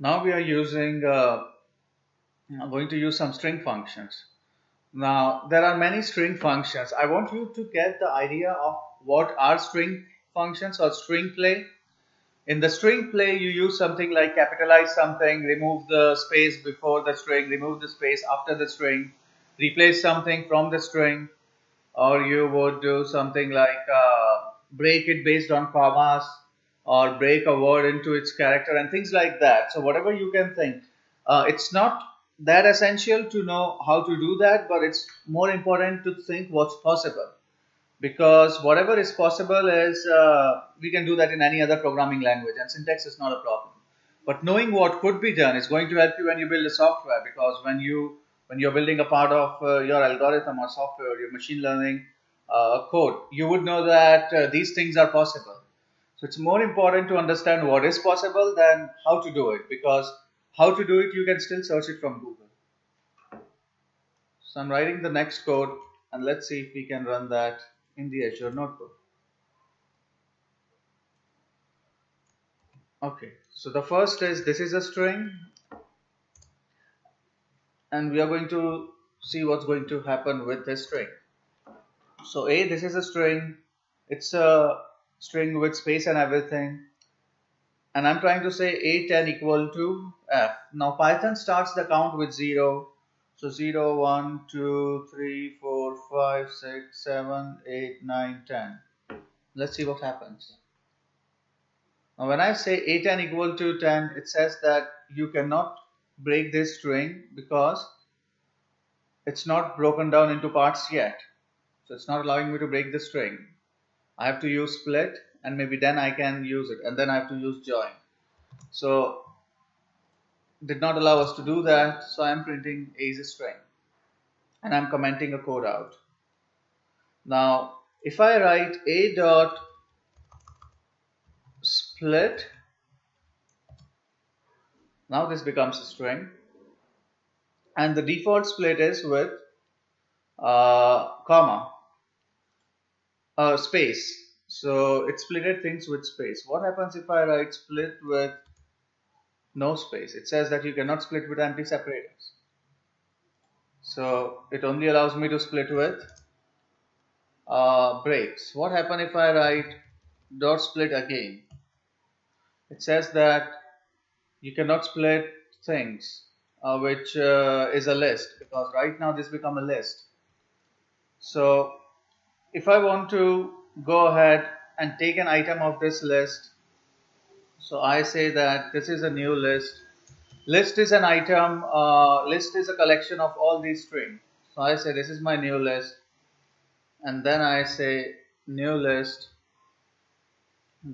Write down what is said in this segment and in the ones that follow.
Now we are going to use some string functions. Now there are many string functions. I want you to get the idea of what are string functions or string play. In the string play, you use something like capitalize something, remove the space before the string, remove the space after the string, replace something from the string, or you would do something like break it based on commas, or break a word into its character, and things like that. So whatever you can think, it's not that essential to know how to do that, but it's more important to think what's possible, because whatever is possible is we can do that in any other programming language, and syntax is not a problem. But knowing what could be done is going to help you when you build a software, because when you're building a part of your algorithm or software, your machine learning code, you would know that these things are possible. So it's more important to understand what is possible than how to do it, because how to do it you can still search it from Google. So I'm writing the next code, and let's see if we can run that in the Azure Notebook. Okay, so the first is, this is a string, and we are going to see what's going to happen with this string. So A, this is a string, it's a string with space and everything, and I'm trying to say A10 equal to F. Now Python starts the count with 0, so 0, 1, 2, 3, 4, 5, 6, 7, 8, 9, 10. Let's see what happens. Now when I say A10 equal to 10, it says that you cannot break this string because it's not broken down into parts yet. So it's not allowing me to break the string. I have to use split, and maybe then I can use it, and then I have to use join. So did not allow us to do that, so I'm printing A is a string, and I'm commenting a code out. Now if I write A dot split, now this becomes a string, and the default split is with comma, space. So it splitted things with space. What happens if I write split with no space? It says that you cannot split with empty separators. So it only allows me to split with breaks. What happens if I write dot split again? It says that you cannot split things, which is a list, because right now this become a list. So if I want to go ahead and take an item of this list, so I say that this is a new list. List is an item, list is a collection of all these strings. So I say this is my new list, and then I say new list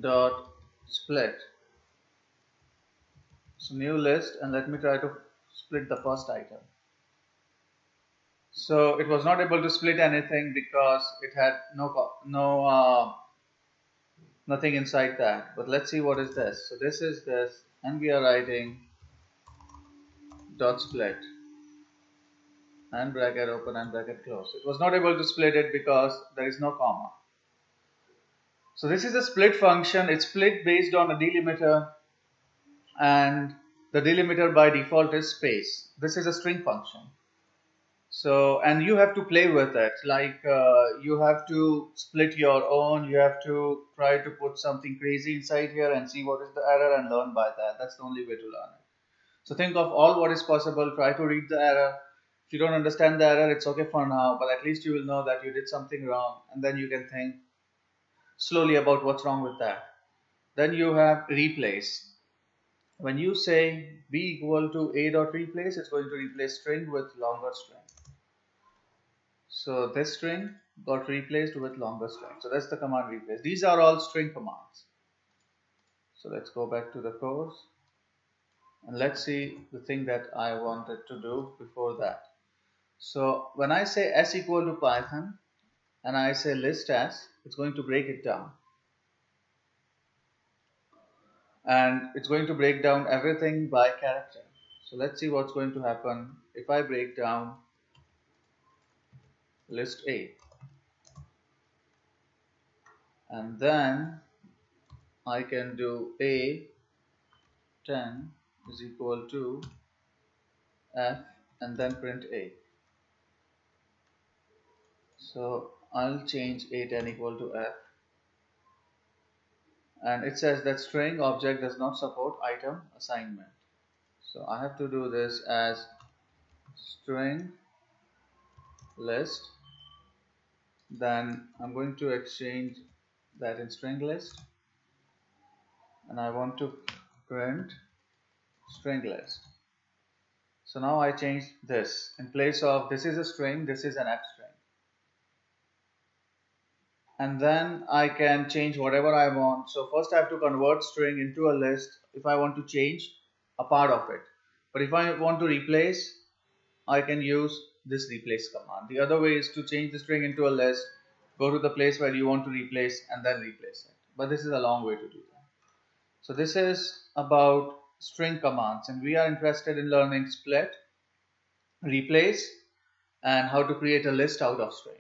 dot split. So new list, and let me try to split the first item. So it was not able to split anything because it had nothing inside that. But let's see what is this. So this is this, and we are writing dot split and bracket open and bracket close. It was not able to split it because there is no comma. So this is a split function. It's split based on a delimiter, and the delimiter by default is space. This is a string function. So, and you have to play with it, like you have to split your own, you have to try to put something crazy inside here and see what is the error and learn by that. That's the only way to learn it. So think of all what is possible, try to read the error. If you don't understand the error, it's okay for now, but at least you will know that you did something wrong, and then you can think slowly about what's wrong with that. Then you have replace. When you say b equal to a dot replace, it's going to replace string with longer string. So this string got replaced with longer string. So that's the command replace. These are all string commands. So let's go back to the course, and let's see the thing that I wanted to do before that. So when I say s equal to Python and I say list s, it's going to break it down. And it's going to break down everything by character. So let's see what's going to happen if I break down list A. And then I can do A 10 is equal to f and then print a. So I'll change a10 equal to f, and it says that string object does not support item assignment. So I have to do this as string list. Then I'm going to exchange that in string list, and I want to print string list. So now I change this. In place of this is a string, this is an f string. And then I can change whatever I want. So first I have to convert string into a list if I want to change a part of it. But if I want to replace, I can use this replace command. The other way is to change the string into a list, go to the place where you want to replace and then replace it. But this is a long way to do that. So this is about string commands, and we are interested in learning split, replace, and how to create a list out of string.